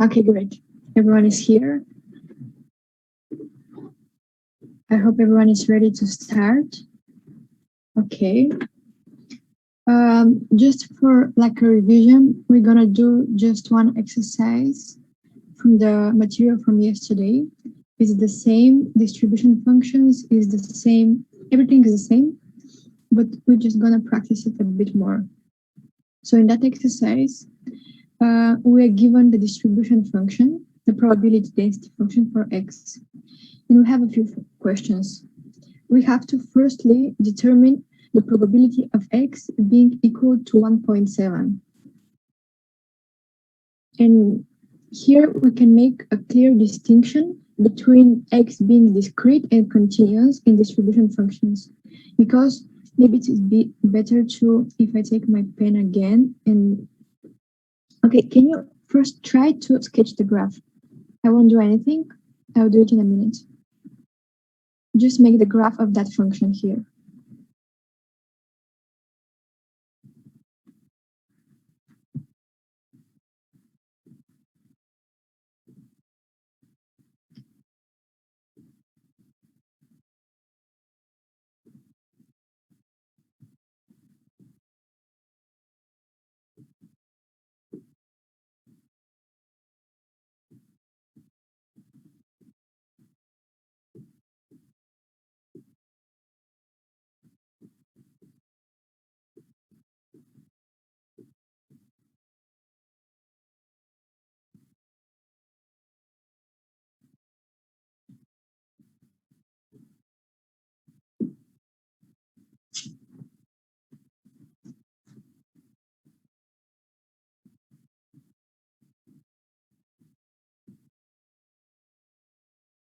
Okay, great. Everyone is here. I hope everyone is ready to start. Okay. Just for like a revision, we're gonna do just one exercise from the material from yesterday. Is the same, distribution functions is the same, everything is the same, but we're just gonna practice it a bit more. So in that exercise, we are given the distribution function, the probability density function for x. And we have a few questions. We have to firstly determine the probability of x being equal to 1.7. And here we can make a clear distinction between x being discrete and continuous in distribution functions, because maybe it would be better to, if I take my pen again and, okay, can you first try to sketch the graph? I won't do anything. I'll do it in a minute. Just make the graph of that function here.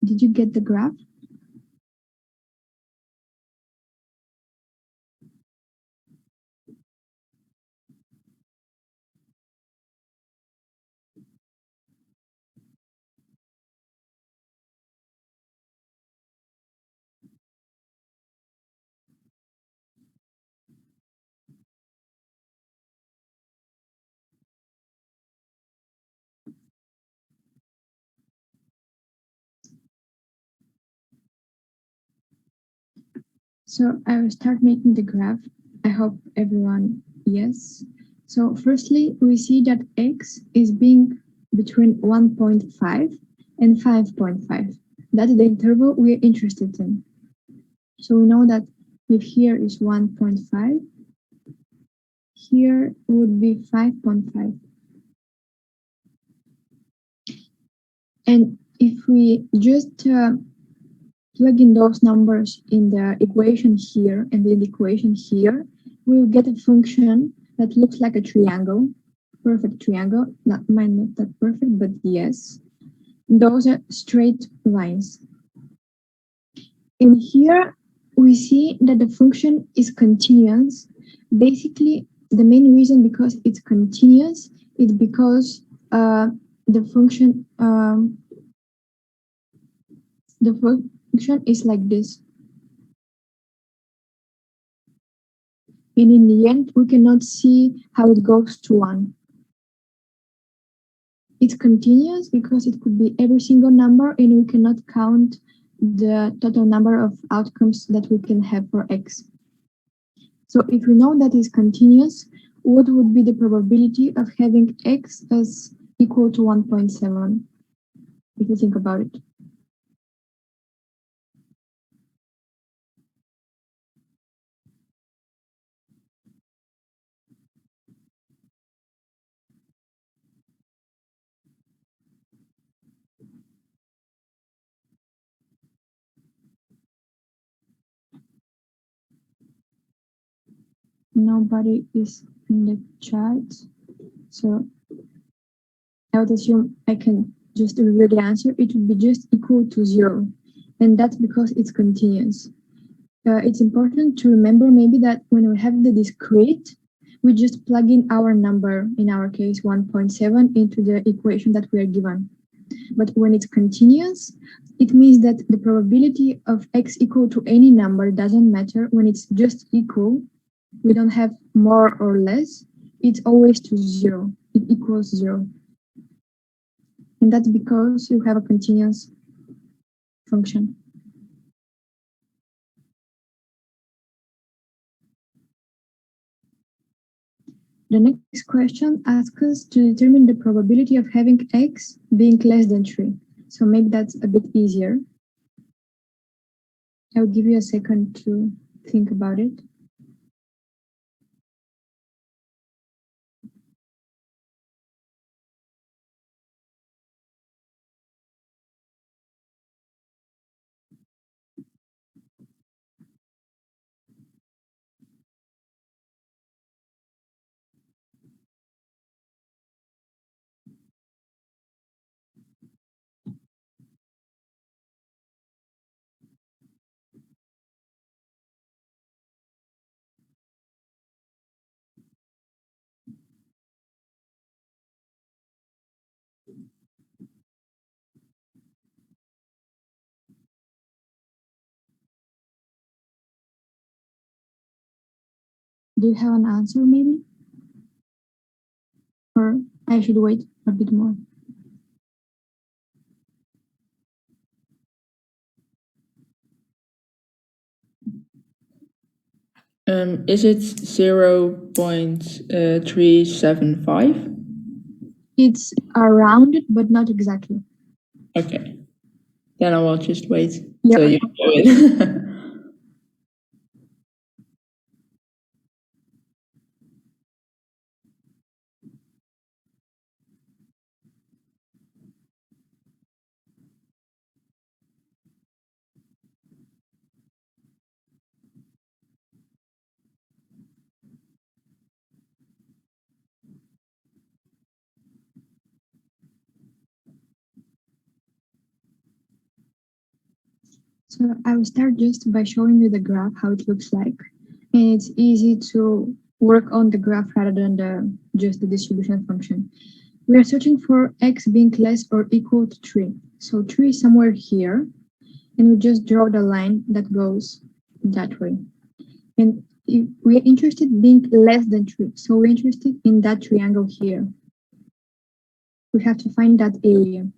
Did you get the graph? So I will start making the graph. I hope everyone, yes. So firstly, we see that x is being between 1.5 and 5.5. That's the interval we're interested in. So we know that if here is 1.5, here would be 5.5. And if we just plug in those numbers in the equation here and in the equation here, we'll get a function that looks like a triangle, perfect triangle, not that perfect, but yes. Those are straight lines. In here, we see that the function is continuous. Basically, the main reason because it's continuous is because the function is like this. And in the end, we cannot see how it goes to 1. It's continuous because it could be every single number, and we cannot count the total number of outcomes that we can have for x. So if we know that it's continuous, what would be the probability of having x as equal to 1.7, if you think about it? Nobody is in the chat, so I would assume I can just review the answer. It would be just equal to 0, and that's because it's continuous. It's important to remember maybe that when we have the discrete, we just plug in our number, in our case 1.7, into the equation that we are given. But when it's continuous, it means that the probability of x equal to any number doesn't matter. When it's just equal, we don't have more or less, it's always to 0. It equals 0. And that's because you have a continuous function. The next question asks us to determine the probability of having x being less than 3. So maybe that's a bit easier. I'll give you a second to think about it. Do you have an answer maybe? Or I should wait a bit more? Is it 0.375? It's around it, but not exactly. Okay. Then I will just wait Yeah. till you do it. So I will start just by showing you the graph, how it looks like. And it's easy to work on the graph rather than just the distribution function. We are searching for x being less or equal to 3. So 3 is somewhere here, and we just draw the line that goes that way. And if we are interested in being less than 3, so we're interested in that triangle here. We have to find that area.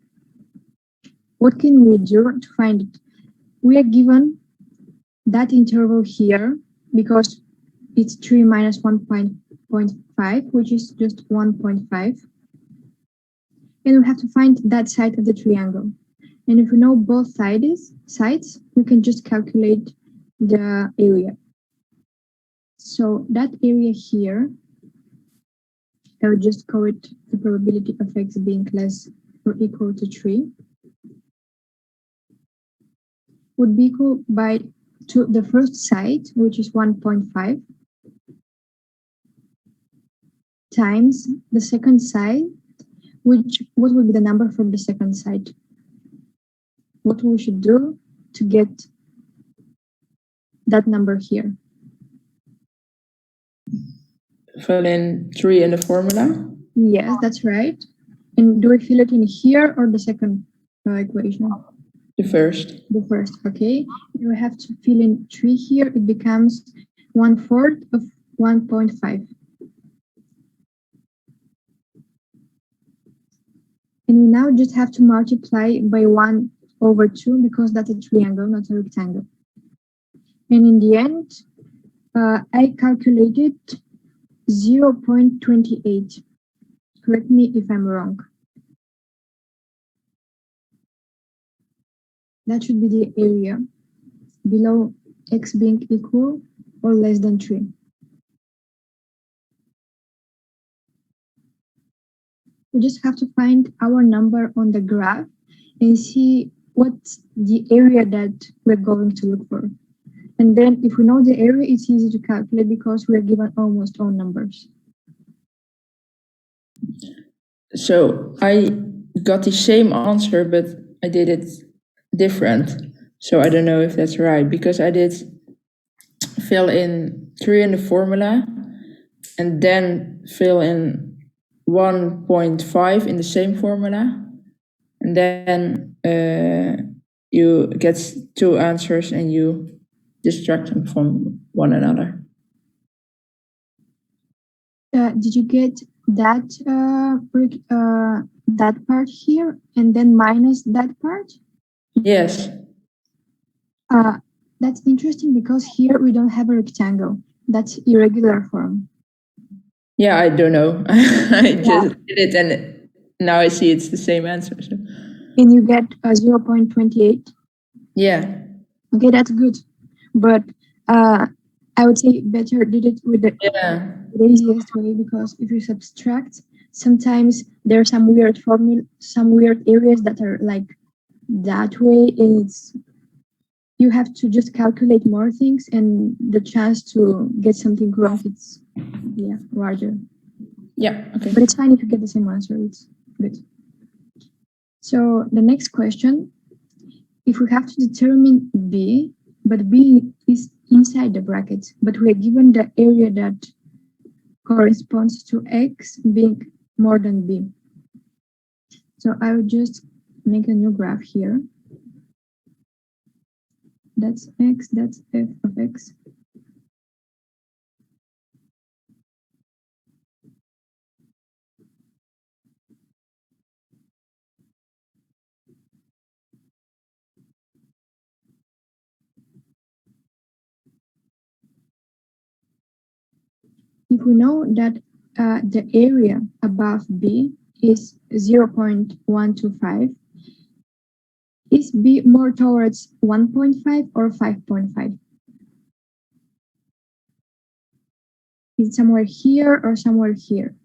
What can we do to find it? We are given that interval here because it's 3 minus 1.5, which is just 1.5. And we have to find that side of the triangle. And if we know both sides, we can just calculate the area. So that area here, I would just call it the probability of x being less or equal to 3, would be equal to the first side, which is 1.5, times the second side, what would be the number from the second side? What we should do to get that number here? Fill in 3 in the formula. Yes, that's right. And do we fill it in here or the second equation? The first. The first, okay. We have to fill in 3 here. It becomes 1/4 of 1.5. And we now just have to multiply by 1/2 because that's a triangle, not a rectangle. And in the end, I calculated 0.28. Correct me if I'm wrong. That should be the area below x being equal or less than 3. We just have to find our number on the graph and see what's the area that we're going to look for. And then if we know the area, it's easy to calculate because we're given almost all numbers. So I got the same answer, but I did it different. So I don't know if that's right, because I did fill in 3 in the formula and then fill in 1.5 in the same formula. And then you get 2 answers and you distract them from one another. Did you get that that part here and then minus that part? Yes. That's interesting because here we don't have a rectangle. That's irregular form. Yeah, I don't know. I just did it and now I see it's the same answer. So. And you get 0.28. Yeah. Okay, that's good. But I would say better did it with the easiest way, because if you subtract, sometimes there are some weird formula, some weird areas that are like that way. It's you have to just calculate more things, and the chance to get something wrong, it's larger. Yeah. Okay. But it's fine if you get the same answer. It's good. So the next question: if we have to determine B, but B is inside the bracket, but we are given the area that corresponds to X being more than B. So I will just make a new graph here. That's X, that's f of X. If we know that the area above B is 0.125, is B more towards 1.5 or 5.5? Is it somewhere here or somewhere here?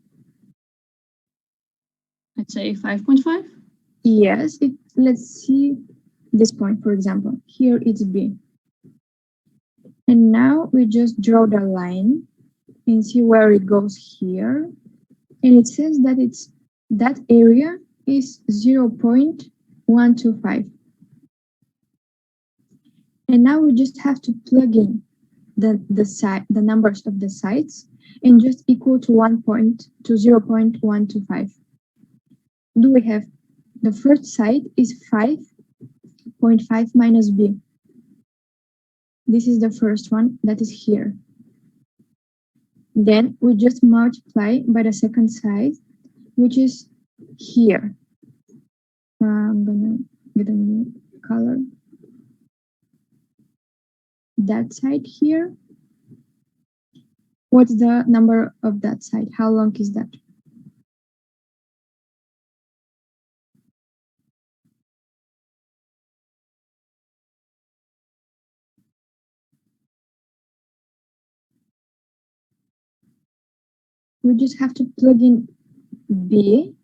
I'd say 5.5. Yes, let's see this point, for example. Here it's B. And now we just draw the line and see where it goes here. And it says that that area is 0.125. And now we just have to plug in the numbers of the sides and just equal to 0.125. Do we have the first side is 5.5 minus B. This is the first one that is here. Then we just multiply by the second side, which is here. I'm gonna get a new color. That side here. What's the number of that side? How long is that? We just have to plug in B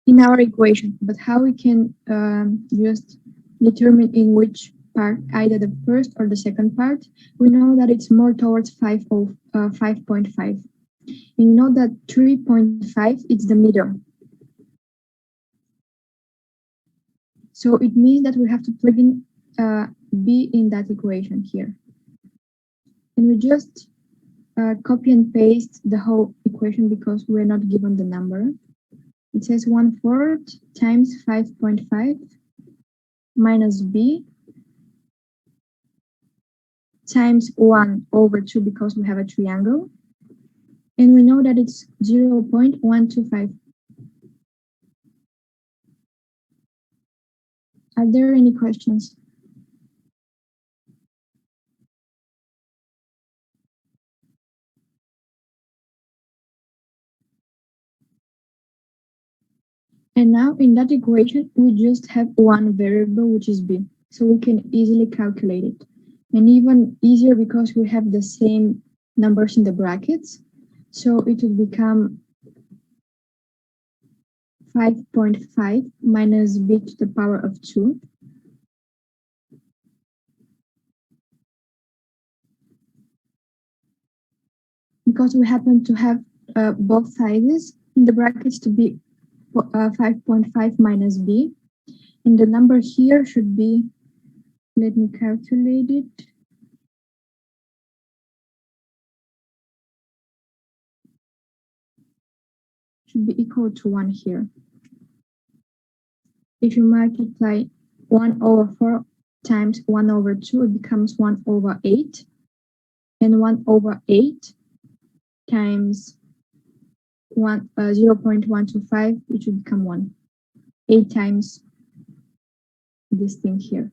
in our equation, but how we can just determine in which part, either the first or the second part, we know that it's more towards 5.5. You know that 3.5 is the middle. So it means that we have to plug in B in that equation here. And we just copy and paste the whole equation because we're not given the number. It says 1/4 times 5.5 minus B times 1/2 because we have a triangle. And we know that it's 0.125. Are there any questions? And now in that equation, we just have one variable, which is B. So we can easily calculate it. And even easier because we have the same numbers in the brackets. So it will become 5.5 minus B to the power of 2. Because we happen to have both sizes in the brackets to be 5.5 minus B. And the number here should be, let me calculate it. Should be equal to 1 here. If you multiply 1/4 times 1/2, it becomes 1/8. And 1/8 times 0.125, it should become 1. 8 times this thing here.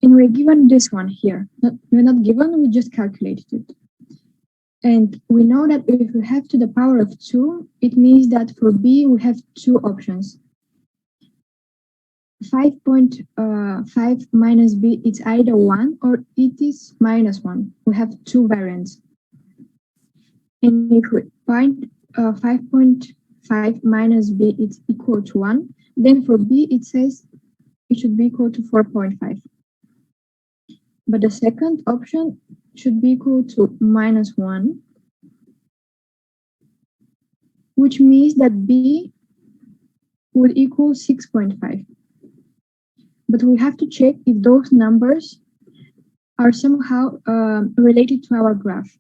And we're given this one here. We're not given, we just calculated it. And we know that if we have to the power of 2, it means that for b, we have 2 options. 5.5 minus b, it's either 1 or it is minus 1. We have 2 variants. And if we find 5.5 minus b, it's equal to 1, then for b, it says it should be equal to 4.5. But the second option should be equal to minus 1, which means that b would equal 6.5. But we have to check if those numbers are somehow related to our graph.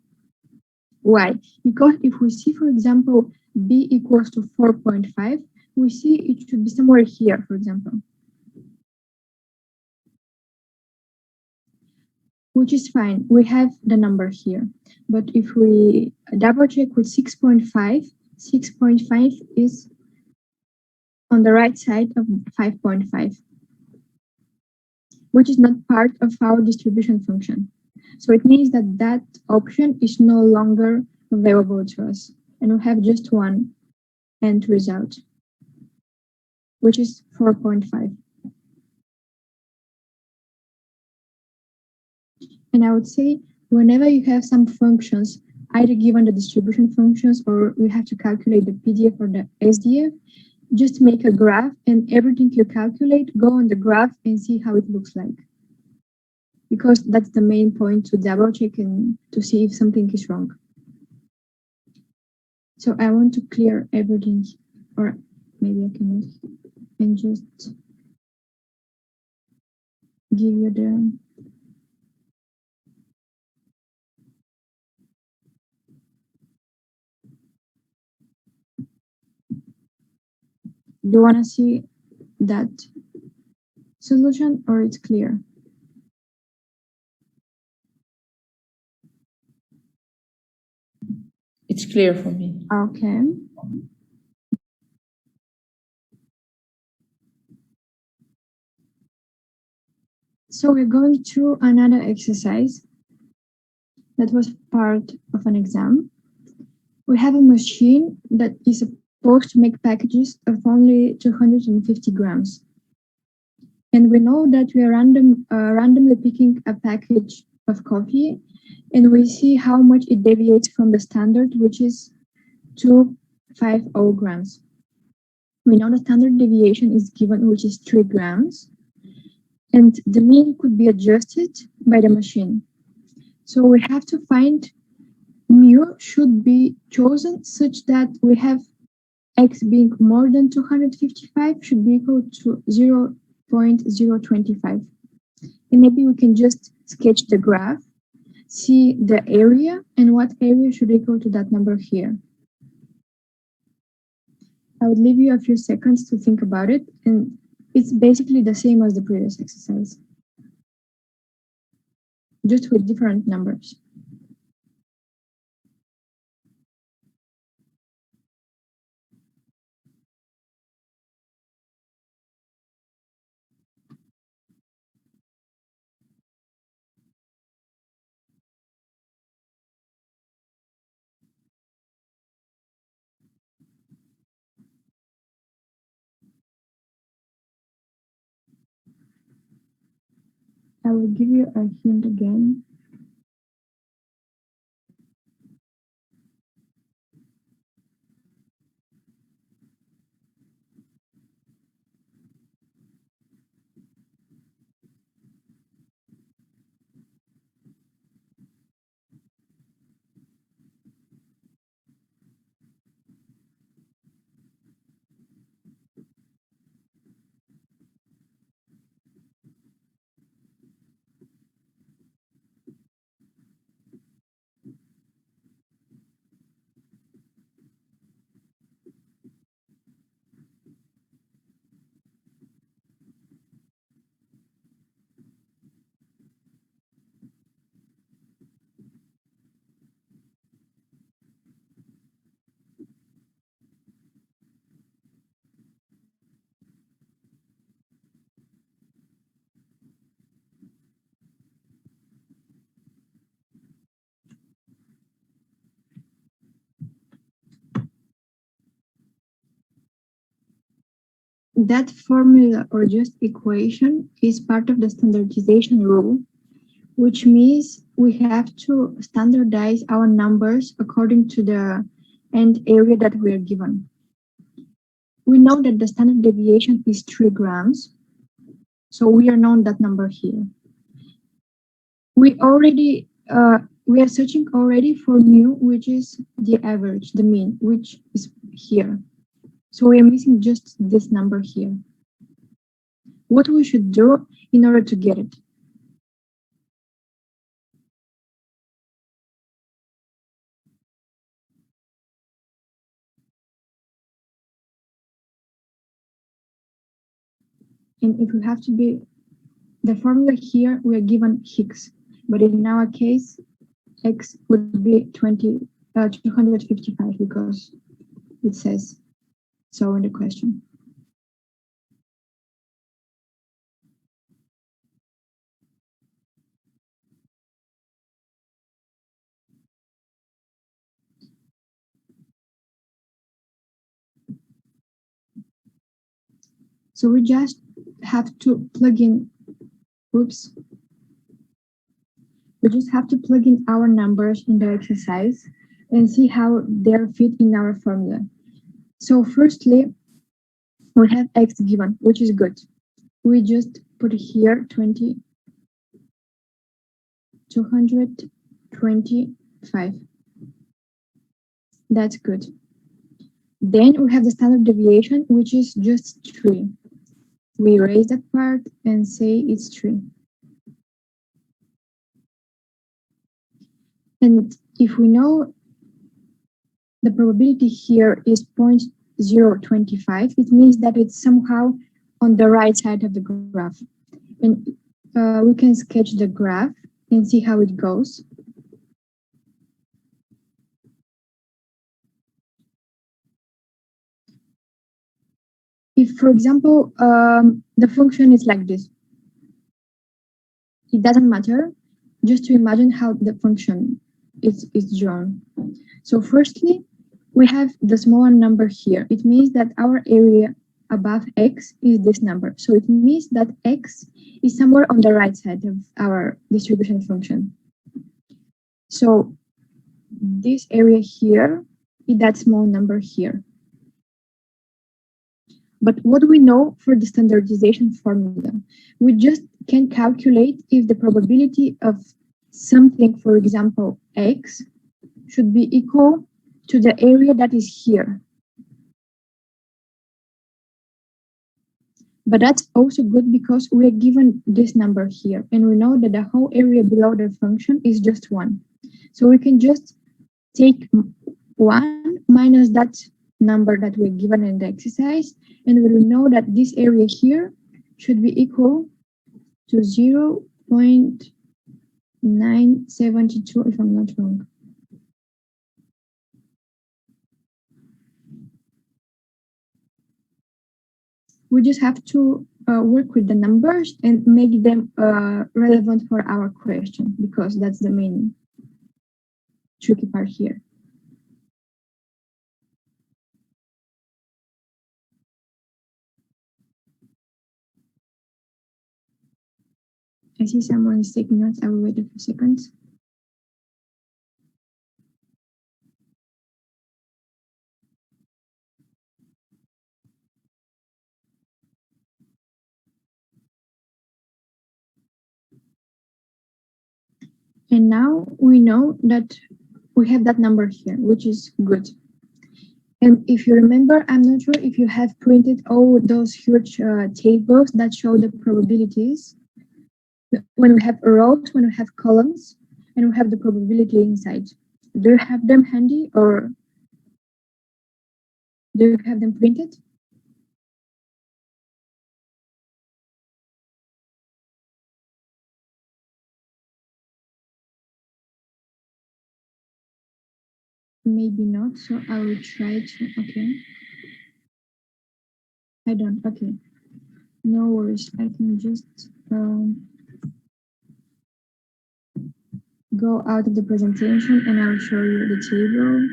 Why? Because if we see, for example, b equals to 4.5, we see it should be somewhere here, for example. Which is fine, we have the number here. But if we double check with 6.5, 6.5 is on the right side of 5.5, which is not part of our distribution function. So it means that that option is no longer available to us. And we have just one end result, which is 4.5. And I would say whenever you have some functions, either given the distribution functions or you have to calculate the PDF or the SDF, just make a graph and everything you calculate, go on the graph and see how it looks like. Because that's the main point, to double check and to see if something is wrong. So I want to clear everything, or maybe I can and just give you the do you want to see that solution or it's clear? It's clear for me. Okay. So we're going through another exercise that was part of an exam. We have a machine that is supposed to make packages of only 250 grams. And we know that we are randomly picking a package of coffee, and we see how much it deviates from the standard, which is 250 grams. We know the standard deviation is given, which is 3 grams, and the mean could be adjusted by the machine. So we have to find mu should be chosen such that we have x being more than 255 should be equal to 0.025. And maybe we can just sketch the graph, see the area, and what area should equal to that number here. I would leave you a few seconds to think about it, and it's basically the same as the previous exercise, just with different numbers. I will give you a hint again. that formula or just equation is part of the standardization rule, which means we have to standardize our numbers according to the end area that we are given. We know that the standard deviation is 3 grams, so we are known that number here. We are searching already for mu, which is the average, the mean, which is here. So we are missing just this number here. What we should do in order to get it? And if we have to be, the formula here, we are given Higgs, but in our case, X would be 255 because it says so in the question. So we just have to plug in, oops. We just have to plug in our numbers in the exercise and see how they're fit in our formula. So firstly, we have X given, which is good. We just put here 225. That's good. Then we have the standard deviation, which is just 3. We erase that part and say it's 3. And if we know the probability here is 0.025, it means that it's somehow on the right side of the graph. And we can sketch the graph and see how it goes. If, for example, the function is like this, it doesn't matter, just to imagine how the function is drawn. So firstly, we have the smaller number here. It means that our area above X is this number. So it means that X is somewhere on the right side of our distribution function. So this area here is that small number here. But what do we know for the standardization formula? We just can calculate if the probability of something, for example, X, should be equal to the area that is here. But that's also good because we are given this number here, and we know that the whole area below the function is just 1. So we can just take 1 minus that number that we're given in the exercise, and we will know that this area here should be equal to 0.972, if I'm not wrong. We just have to work with the numbers and make them relevant for our question, because that's the main tricky part here. I see someone is taking notes. I will wait a few seconds. And now we know that we have that number here, which is good. And if you remember, I'm not sure if you have printed all those huge tables that show the probabilities. When we have rows, when we have columns, and we have the probability inside. Do you have them handy, or do you have them printed? Maybe not, so I will try to, okay. I don't, okay. No worries, I can just go out of the presentation and I'll show you the table.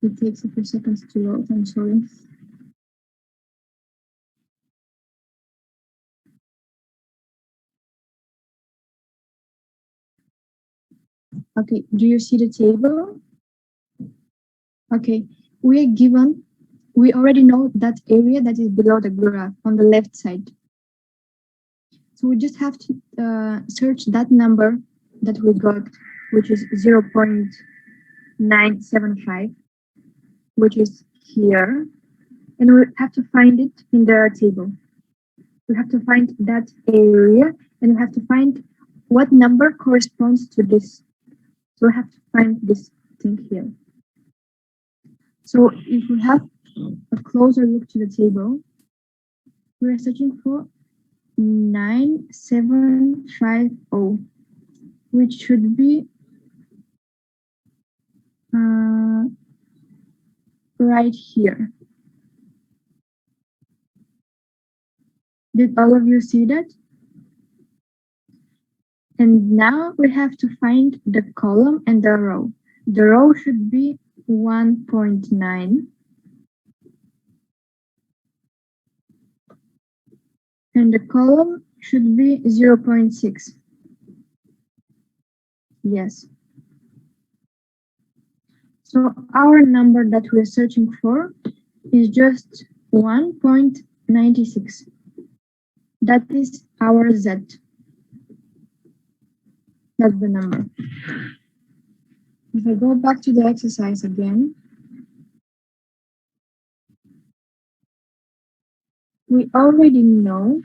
It takes a few seconds to load, I'm sorry. Okay, do you see the table? Okay, we are given, we already know that area that is below the graph on the left side. So we just have to search that number that we got, which is 0.975, which is here. And we have to find it in the table. We have to find that area and we have to find what number corresponds to this. So we have to find this thing here. So if we have a closer look to the table, we are searching for 9750, which should be right here. Did all of you see that? And now we have to find the column and the row. The row should be 1.9. And the column should be 0.6. Yes. So our number that we're searching for is just 1.96. That is our Z. That's the number. If I go back to the exercise again, we already know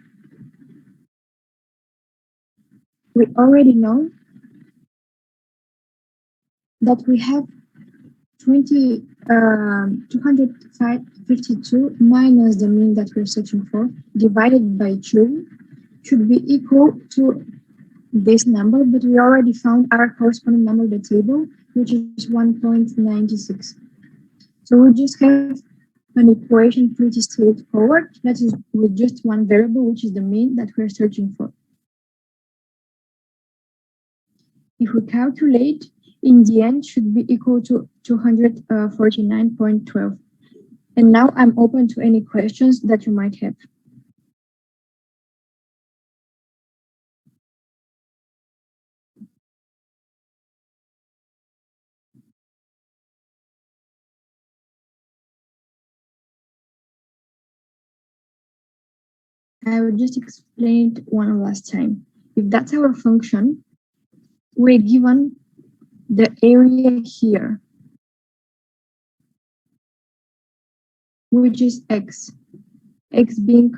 that we have 252 minus the mean that we're searching for divided by 2 should be equal to this number, but we already found our corresponding number in the table, which is 1.96. So we just have an equation pretty straightforward. That is with just one variable, which is the mean that we're searching for. If we calculate, in the end should be equal to 249.12. And now I'm open to any questions that you might have. I will just explain it one last time. If that's our function, we're given the area here, which is x being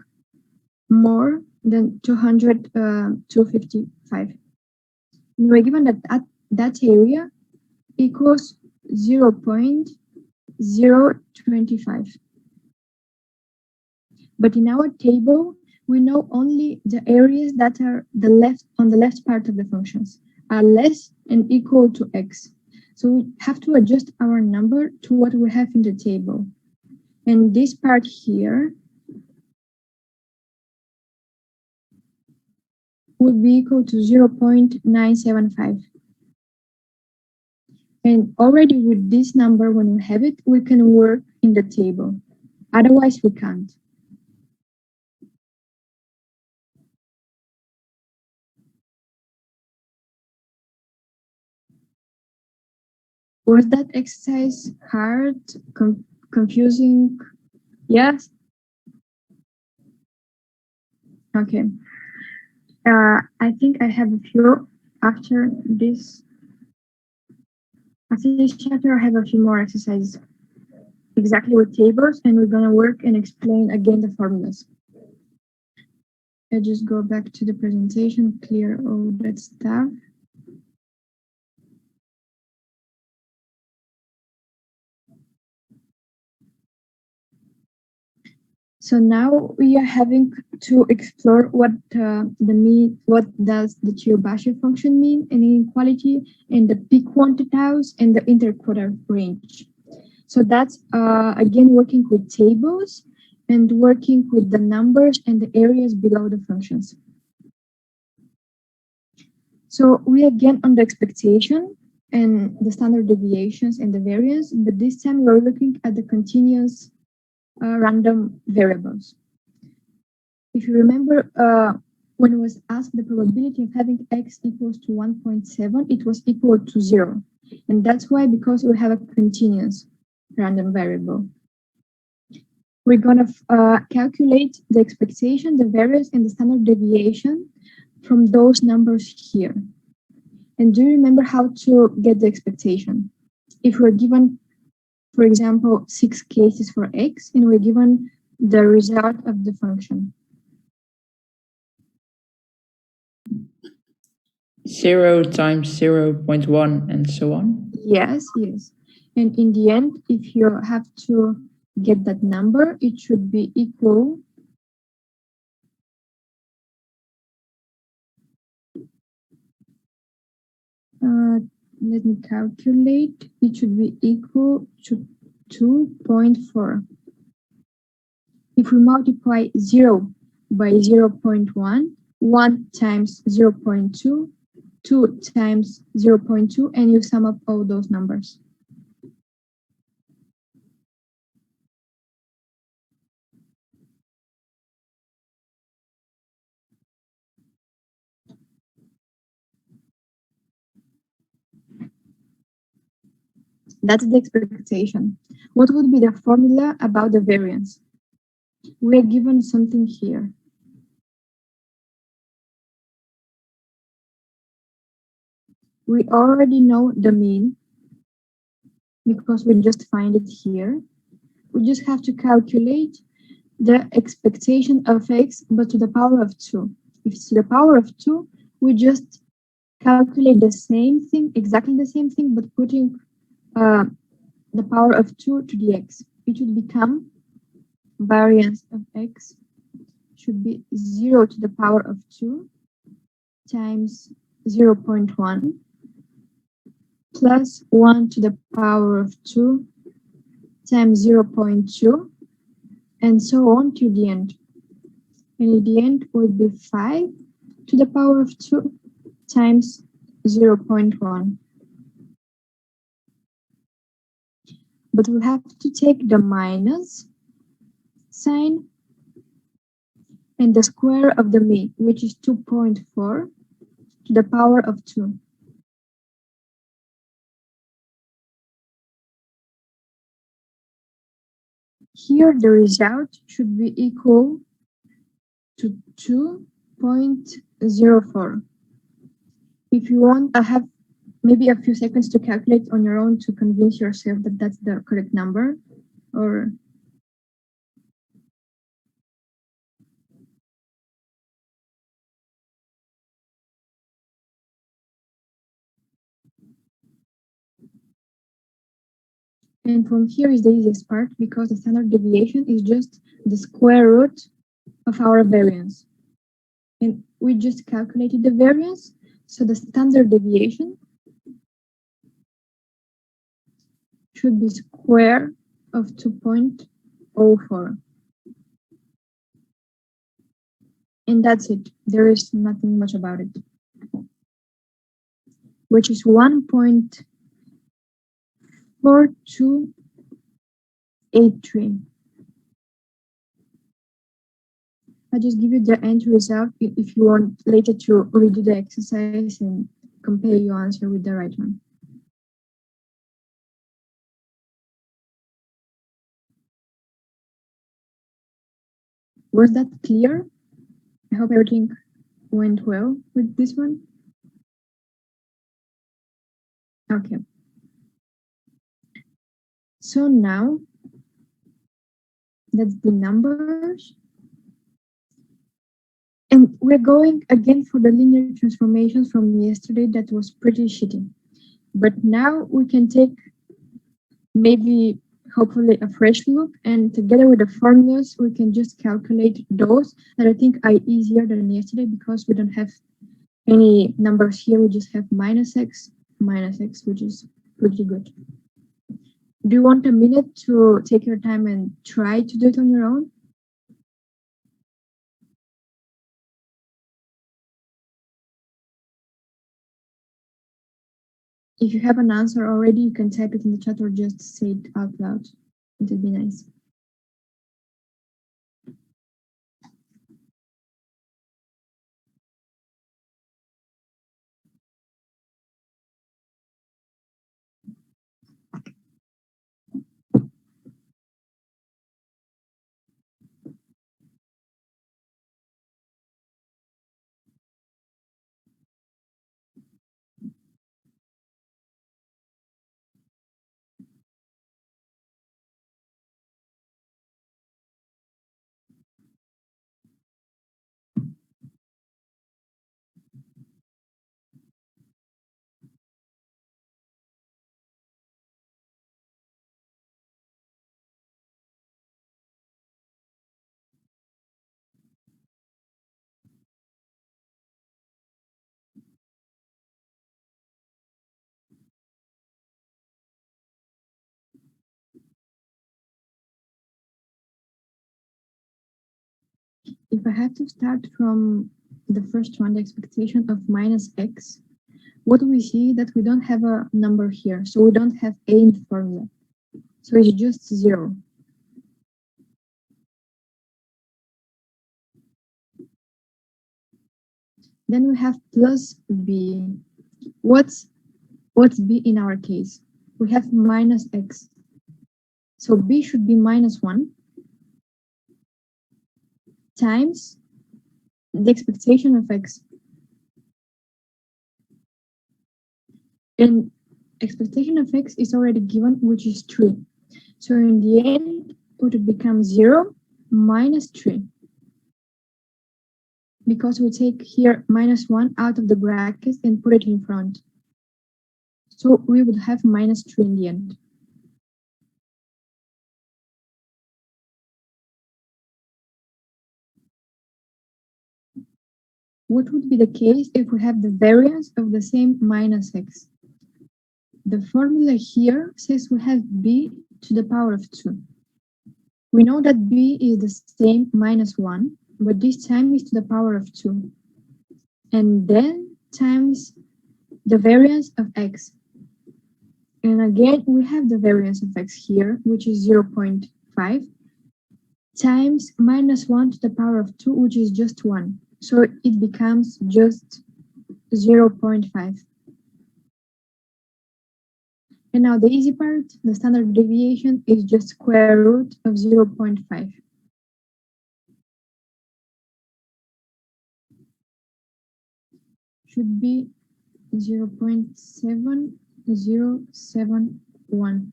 more than 255. We're given that area equals 0.025. But in our table, we know only the areas that are on the left part of the functions are less and equal to x. So we have to adjust our number to what we have in the table. And this part here would be equal to 0.975. And already with this number, when we have it, we can work in the table. Otherwise, we can't. Was that exercise hard, confusing? Yes? Okay. I think I have a few after this. After this chapter, I have a few more exercises exactly with tables, and we're gonna work and explain again the formulas. I just go back to the presentation, clear all that stuff. So now we are having to explore what what does the Chiobashi function mean, and inequality, and the p-quantiles and the interquartile range. So that's again working with tables and working with the numbers and the areas below the functions. So we again on the expectation, and the standard deviations and the variance, but this time we're looking at the continuous random variables. If you remember, when it was asked the probability of having x equals to 1.7, it was equal to 0. And that's why, because we have a continuous random variable. We're going to calculate the expectation, the variance, and the standard deviation from those numbers here. And do you remember how to get the expectation? If we're given, for example, 6 cases for x, and we're given the result of the function. 0 times 0.1 and so on. Yes, yes. And in the end, if you have to get that number, it should be equal let me calculate. It should be equal to 2.4. If we multiply 0 by 0.1, 1 times 0.2, 2 times 0.2, and you sum up all those numbers. That's the expectation. What would be the formula about the variance? We are given something here. We already know the mean because we just find it here. We just have to calculate the expectation of x, but to the power of 2. If it's to the power of 2, we just calculate the same thing, exactly the same thing, but putting the power of 2 to the x. It would become variance of x should be 0 to the power of 2 times 0.1 plus 1 to the power of 2 times 0.2 and so on to the end. And in the end would be 5 to the power of 2 times 0.1. But we have to take the minus sign and the square of the mean, which is 2.4 to the power of 2. Here, the result should be equal to 2.04. If you want, I have maybe a few seconds to calculate on your own to convince yourself that that's the correct number, or and from here is the easiest part because the standard deviation is just the square root of our variance. And we just calculated the variance, so the standard deviation should be square of 2.04. And that's it. There is nothing much about it. Which is 1.4283. I just give you the end result if you want later to redo the exercise and compare your answer with the right one. Was that clear? I hope everything went well with this one. Okay. So now that's the numbers. And we're going again for the linear transformations from yesterday that was pretty shitty. But now we can take maybe hopefully a fresh look, and together with the formulas, we can just calculate those that I think are easier than yesterday because we don't have any numbers here. We just have minus x, which is pretty good. Do you want a minute to take your time and try to do it on your own? If you have an answer already, you can type it in the chat or just say it out loud. It would be nice. If I have to start from the first one, the expectation of minus x, what do we see? That we don't have a number here, so we don't have a in the formula. So it's just 0. Then we have plus b. What's b in our case? We have minus x. So b should be minus 1 times the expectation of x. And expectation of x is already given, which is 3. So in the end, it would become 0 minus 3. Because we take here minus 1 out of the bracket and put it in front. So we would have minus 3 in the end. What would be the case if we have the variance of the same minus x? The formula here says we have b to the power of 2. We know that b is the same minus 1, but this time is to the power of 2. And then times the variance of x. And again, we have the variance of x here, which is 0.5, times minus 1 to the power of 2, which is just 1. So it becomes just 0.5. And now the easy part, the standard deviation is just square root of 0.5. Should be 0.7071.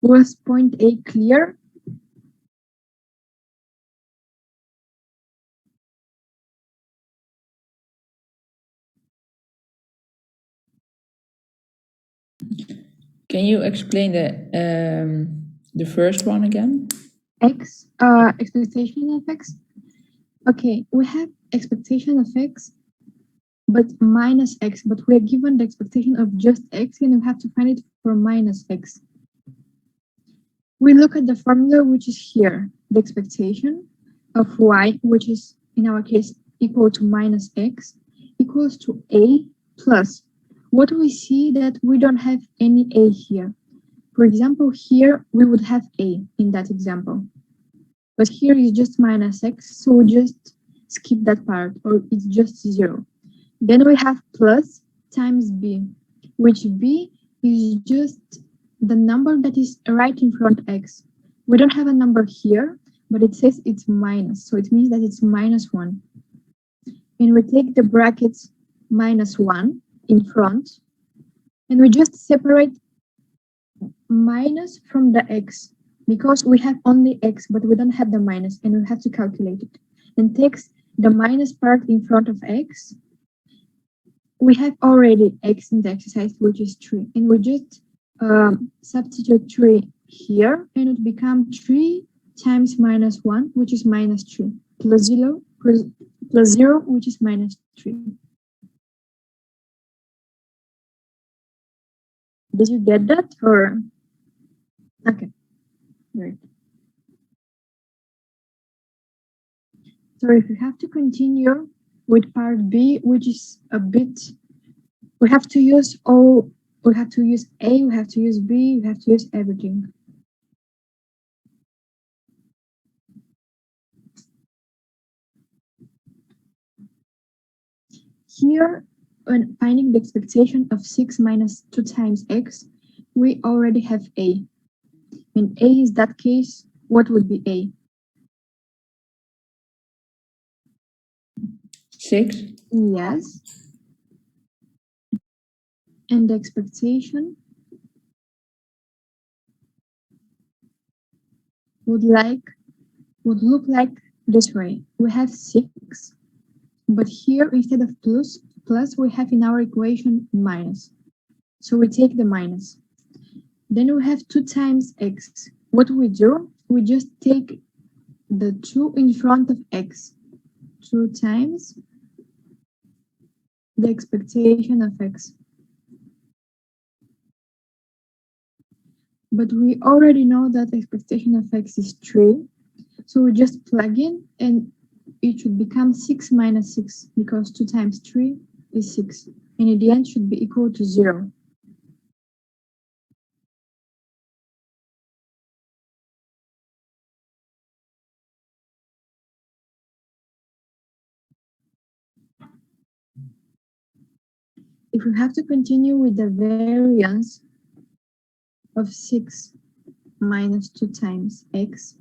Was point A clear? Can you explain the first one again? X, expectation of x. Okay, we have expectation of x, but minus x, but we are given the expectation of just x, and we have to find it for minus x. We look at the formula, which is here, the expectation of y, which is in our case equal to minus x, equals to a plus. What do we see? That we don't have any a here. For example, here we would have a in that example, but here is just minus x, so we just skip that part, or it's just 0. Then we have plus times b, which b is just the number that is right in front of x. We don't have a number here, but it says it's minus, so it means that it's minus 1. And we take the brackets minus 1 in front, and we just separate minus from the x, because we have only x, but we don't have the minus, and we have to calculate it. And takes the minus part in front of x. We have already x in the exercise, which is 3, and we just substitute 3 here, and it becomes 3 times minus 1, which is minus 3, plus 0, which is minus 3. Did you get that? Or okay, great. So if we have to continue with part B, which is a bit, we have to use all, we have to use A, we have to use B, we have to use everything. Here, when finding the expectation of 6 minus 2 times x, we already have A. And A is that case, what would be A? 6. Yes. And the expectation would look like this way. We have 6, but here instead of plus we have in our equation minus. So we take the minus. Then we have 2 times x. What we do? We just take the 2 in front of x. 2 times the expectation of x. But we already know that the expectation of x is 3. So we just plug in and it should become 6 minus 6 because 2 times 3 is 6. And in the end should be equal to 0. If we have to continue with the variance of 6 minus 2 times x,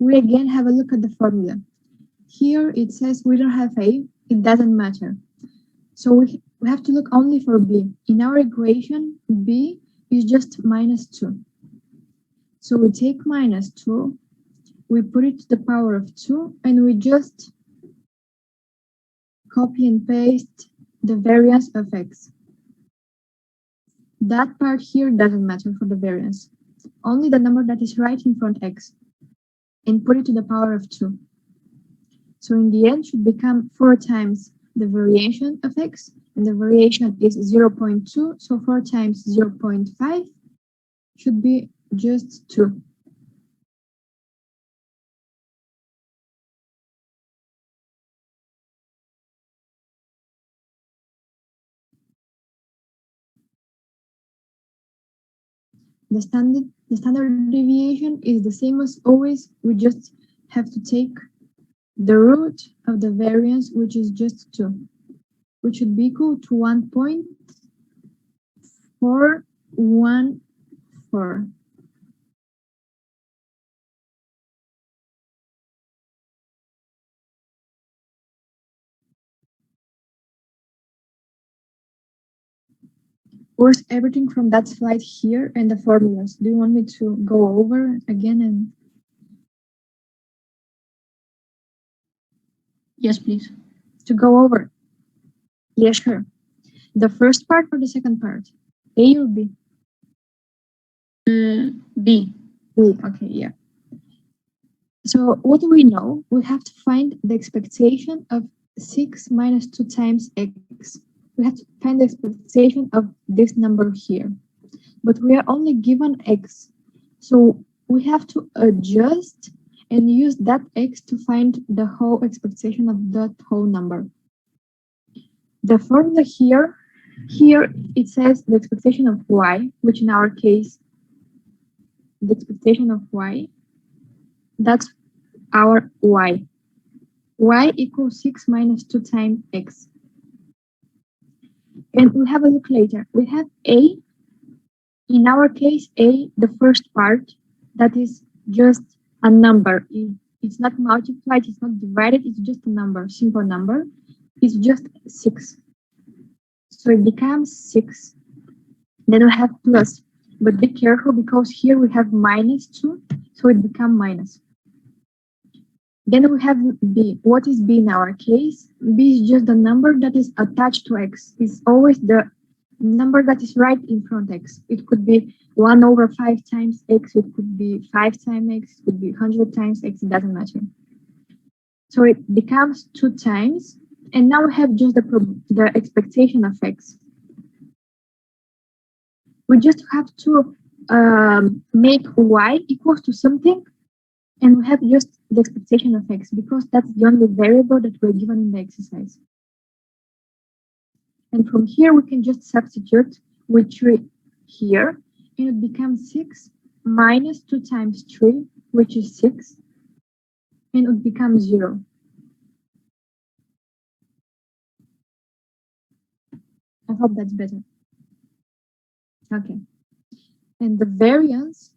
we again have a look at the formula. Here it says we don't have A, it doesn't matter. So we have to look only for B. In our equation, B is just minus 2. So we take minus 2, we put it to the power of 2, and we just copy and paste the variance of x. That part here doesn't matter for the variance. Only the number that is right in front x. And put it to the power of 2. So in the end should become 4 times the variation of x, and the variation is 0.2, so 4 times 0.5 should be just 2. The standard deviation is the same as always. We just have to take the root of the variance, which is just 2, which should be equal to 1.414. Where's everything from that slide here and the formulas? Do you want me to go over again and? Yes, please. To go over? Yeah, sure. The first part or the second part? A or B? B. B, okay, yeah. So what do we know? We have to find the expectation of 6 minus 2 times x. We have to find the expectation of this number here. But we are only given x. So we have to adjust and use that x to find the whole expectation of that whole number. The formula here it says the expectation of y, which in our case, the expectation of y, that's our y. Y equals 6 minus 2 times x. And we have a look later. We have a, in our case, a, the first part, that is just a number. It's not multiplied, it's not divided, it's just a number, simple number. It's just 6. So it becomes 6. Then we have plus, but be careful because here we have minus 2, so it becomes minus. Then we have b. What is b in our case? B is just the number that is attached to x. It's always the number that is right in front of x. It could be 1 over 5 times x, it could be 5 times x, it could be 100 times x, it doesn't matter. So it becomes 2 times, and now we have just the expectation of x. We just have to make y equals to something, And we have just the expectation of x because that's the only variable that we're given in the exercise. And from here, we can just substitute with 3 here, and it becomes 6 minus 2 times 3, which is 6, and it becomes 0. I hope that's better. Okay. And the variance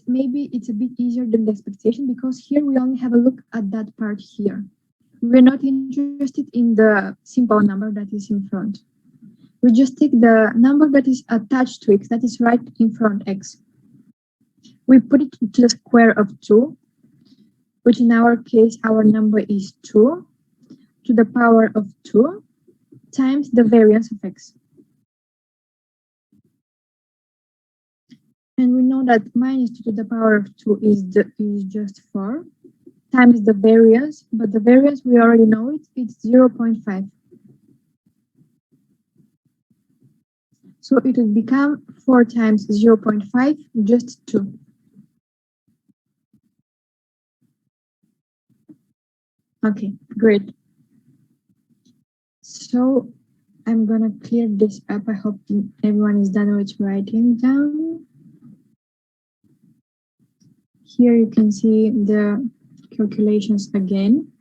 maybe it's a bit easier than the expectation because here we only have a look at that part here. We're not interested in the simple number that is in front. We just take the number that is attached to x, that is right in front x. We put it to the square of 2, which in our case, our number is 2 to the power of 2 times the variance of x. And we know that minus 2 to the power of 2 is just 4 times the variance, but the variance, we already know it, it's 0.5. So it will become 4 times 0.5, just 2. Okay, great. So I'm gonna clear this up. I hope everyone is done with writing down. Here you can see the calculations again.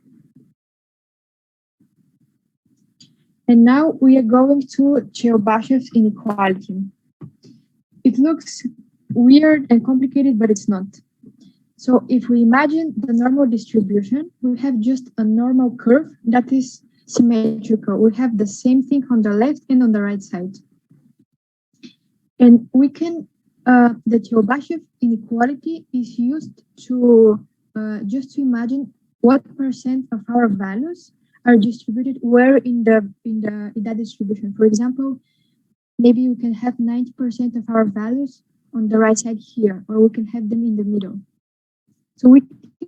And now we are going to Chebyshev's inequality. It looks weird and complicated, but it's not. So if we imagine the normal distribution, we have just a normal curve that is symmetrical. We have the same thing on the left and on the right side. And we can, the Chebyshev inequality is used to just to imagine what percent of our values are distributed where in that distribution. For example, maybe we can have 90% of our values on the right side here, or we can have them in the middle. So we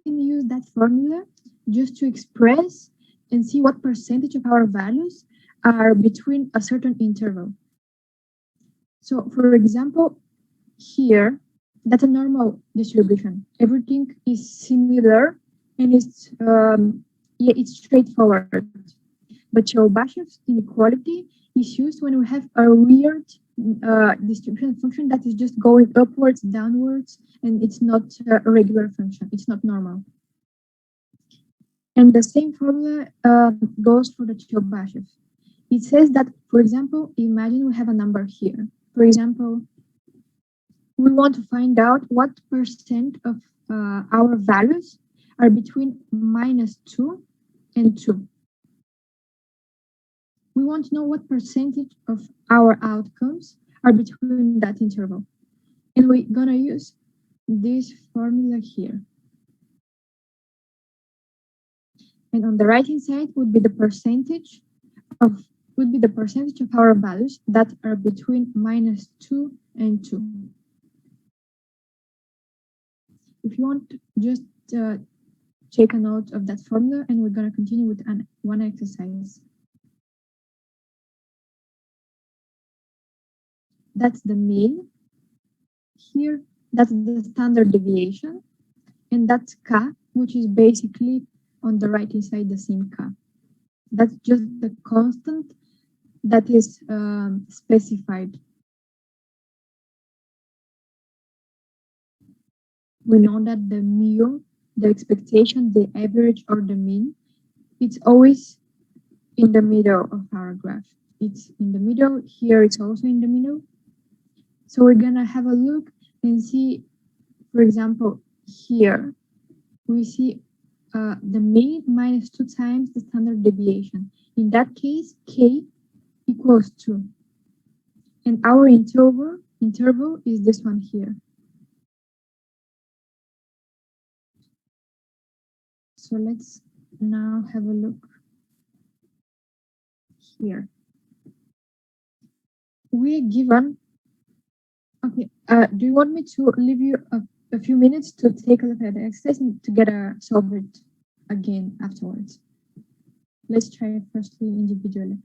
can use that formula just to express and see what percentage of our values are between a certain interval. So for example, here, that's a normal distribution. Everything is similar and it's straightforward. But Chebyshev's inequality is used when we have a weird distribution function that is just going upwards, downwards, and it's not a regular function. It's not normal. And the same formula goes for the Chebyshev. It says that, for example, imagine we have a number here. For example, we want to find out what percent of our values are between -2 and 2. We want to know what percentage of our outcomes are between that interval. And we're gonna use this formula here. And on the right-hand side would be the percentage of our values that are between -2 and 2. If you want, just take a note of that formula, and we're gonna continue with one exercise. That's the mean. Here, that's the standard deviation, and that's K, which is basically on the right-hand side the same K. That's just the constant that is specified. We know that the mu, the expectation, the average, or the mean, it's always in the middle of our graph. It's in the middle. Here it's also in the middle. So we're gonna have a look and see, for example, here we see the mean -2 times the standard deviation. In that case, K equals 2. And our interval is this one here. So let's now have a look here. We're given, okay, do you want me to leave you a few minutes to take a look at the exercise and to get a solve it again afterwards? Let's try it firstly individually.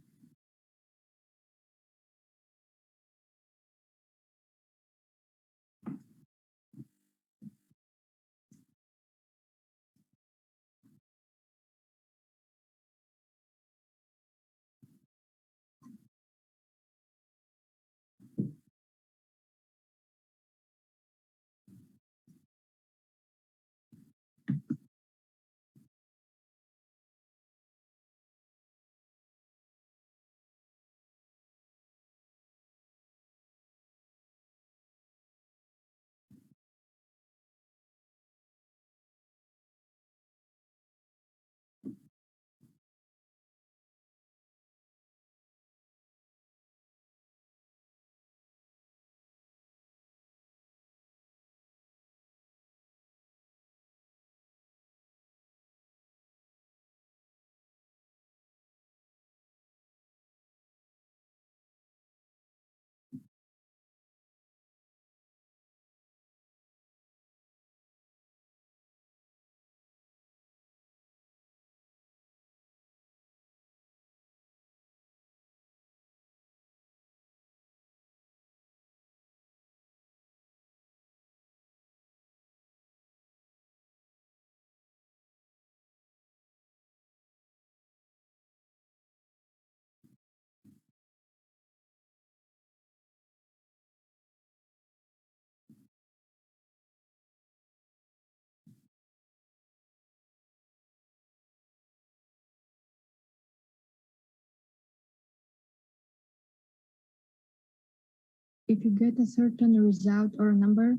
if you get a certain result or number,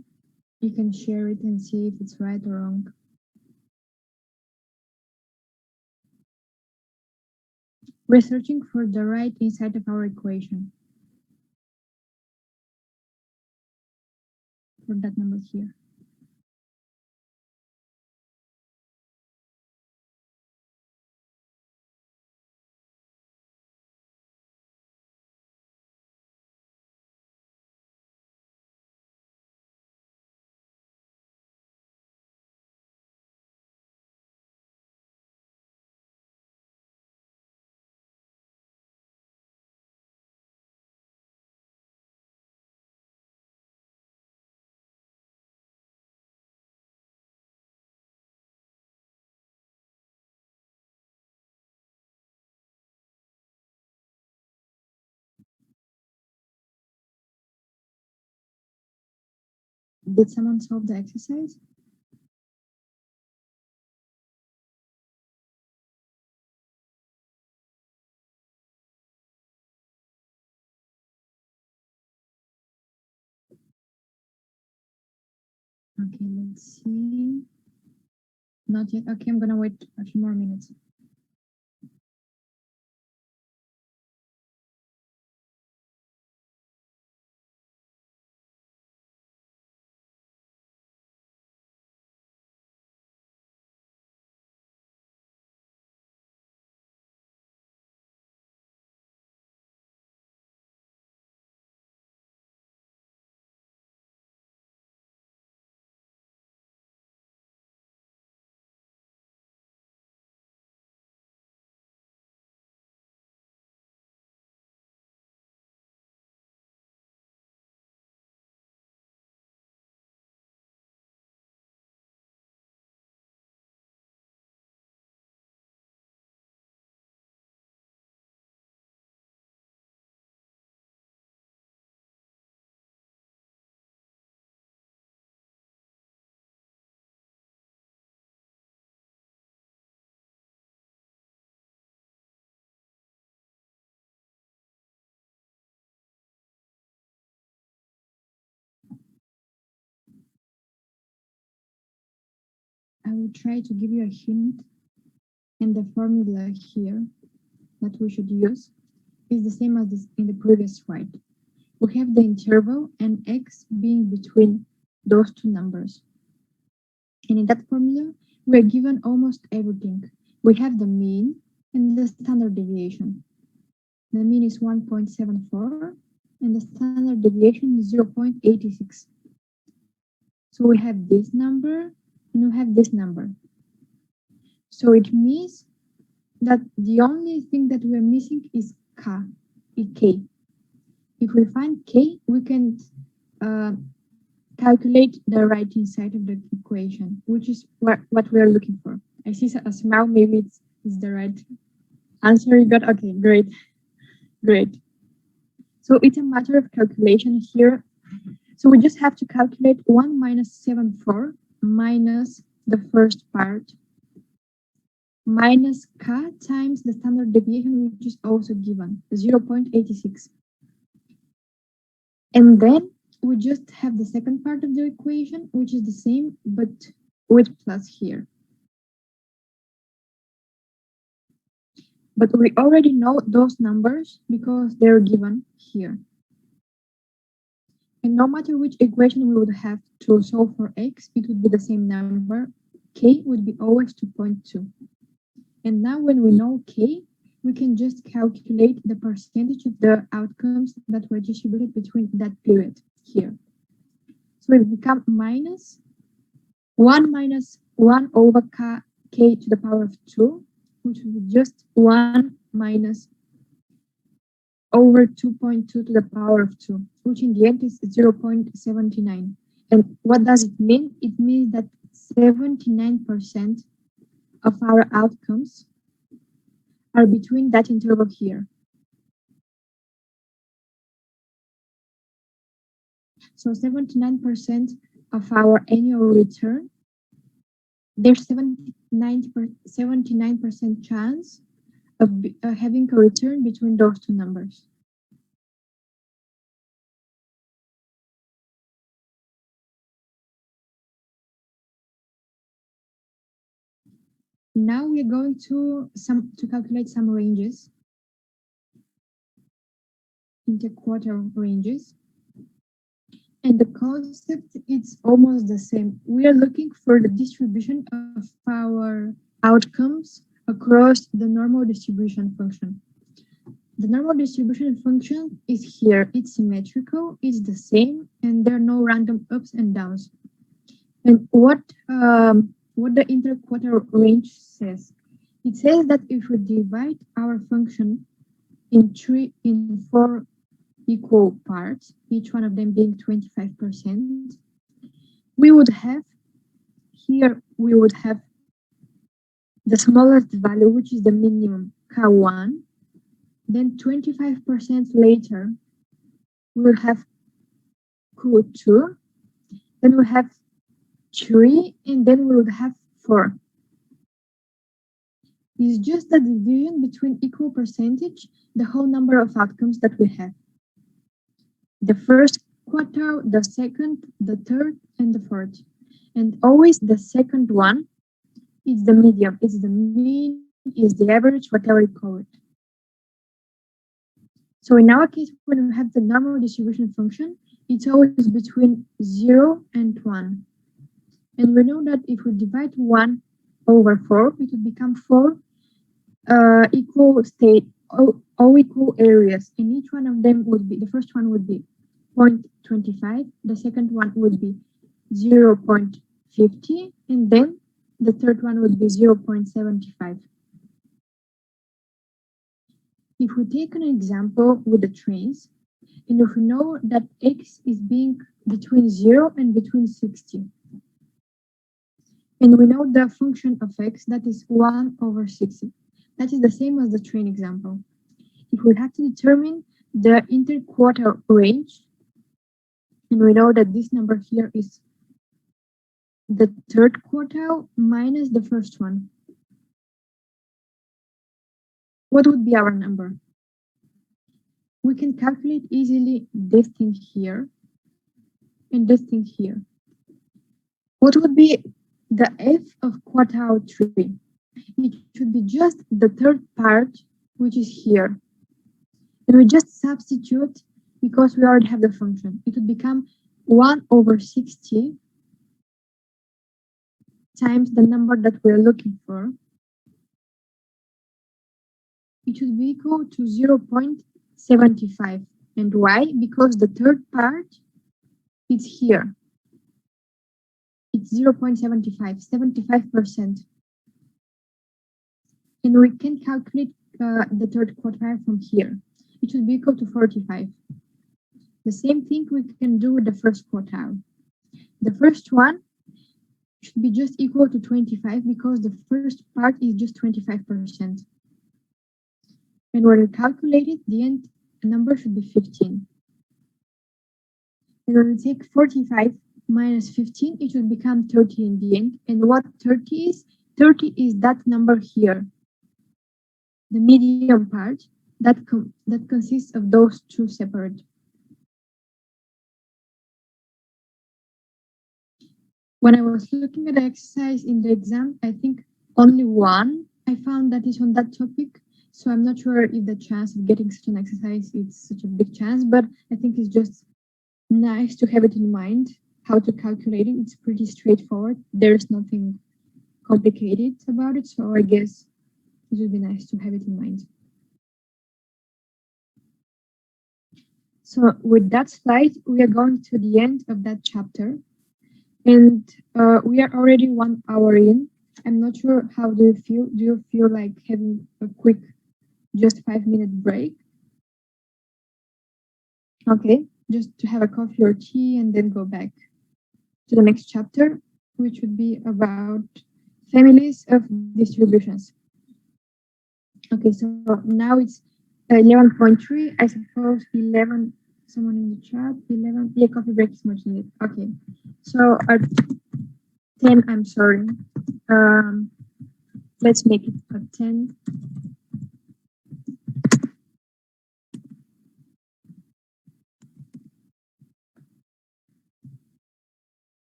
you can share it and see if it's right or wrong. We're searching for the right inside of our equation. For that number here. Did someone solve the exercise? Okay, let's see. Not yet. Okay, I'm gonna wait a few more minutes. I will try to give you a hint, and the formula here that we should use is the same as this in the previous slide. We have the interval and x being between those two numbers. And in that formula, we are given almost everything. We have the mean and the standard deviation. The mean is 1.74 and the standard deviation is 0.86. So we have this number and we have this number. So it means that the only thing that we're missing is k. If we find k, we can calculate the right side of the equation, which is what we are looking for. I see a smile, maybe it's the right answer you got. Okay, great. Great. So it's a matter of calculation here. So we just have to calculate 1 minus 74 minus the first part minus k times the standard deviation, which is also given, 0.86. And then we just have the second part of the equation, which is the same, but with plus here. But we already know those numbers because they're given here. And no matter which equation we would have to solve for x, it would be the same number. K would be always 2.2. And now when we know k, we can just calculate the percentage of the outcomes that were distributed between that period here. So it becomes minus 1 minus 1 over k to the power of 2, which will be just 1 minus over 2.2 to the power of 2, which in the end is 0.79. And what does it mean? It means that 79% of our outcomes are between that interval here. So 79% of our annual return, there's 79% chance of having a return between those two numbers. Now we are going to calculate some ranges, interquartile ranges. And the concept is almost the same. We are looking for the distribution of our outcomes across the normal distribution function. The normal distribution function is here. It's symmetrical, it's the same, and there are no random ups and downs. And what the interquartile range says? It says that if we divide our function in four equal parts, each one of them being 25%, we would have the smallest value, which is the minimum, K1. Then 25% later, we will have Q2. Then we have 3, and then we would have 4. It's just the division between equal percentage, the whole number of outcomes that we have. The first quartile, the second, the third, and the fourth. And always the second one is the medium, it's the mean, is the average, whatever you call it. So in our case, when we have the normal distribution function, it's always between 0 and 1. And we know that if we divide 1 over 4, it would become 4 equal all equal areas. And each one of them would be, the first one would be 0.25, the second one would be 0.50, and then the third one would be 0.75. If we take an example with the trains, and if we know that x is being between 0 and between 60, and we know the function of x, that is 1 over 60. That is the same as the train example. If we have to determine the interquartile range, and we know that this number here is the third quartile minus the first one, what would be our number? We can calculate easily this thing here and this thing here. What would be the f of quartile 3? It should be just the third part, which is here. And we just substitute because we already have the function. It would become 1 over 60 times the number that we're looking for. It should be equal to 0.75. And why? Because the third part is here. It's 0.75, 75%. And we can calculate the third quartile from here. It should be equal to 45. The same thing we can do with the first quartile. The first one should be just equal to 25 because the first part is just 25%. And when we calculate it, the end number should be 15. And when we take 45 minus 15, it will become 30 in the end. And what 30 is? 30 is that number here, the medium part that consists of those two separate. When I was looking at the exercise in the exam, I think only one I found that is on that topic. So I'm not sure if the chance of getting such an exercise is such a big chance, but I think it's just nice to have it in mind, how to calculate it. It's pretty straightforward. There's nothing complicated about it. So I guess it would be nice to have it in mind. So with that slide, we are going to the end of that chapter. And we are already 1 hour in. I'm not sure, how do you feel? Do you feel like having a quick, just 5-minute break? Okay, just to have a coffee or tea and then go back to the next chapter, which would be about families of distributions. Okay, so now it's 11.3. I suppose 11, someone in the chat, 11, yeah, coffee break is much needed. Okay, so at 10, I'm sorry. Let's make it at 10.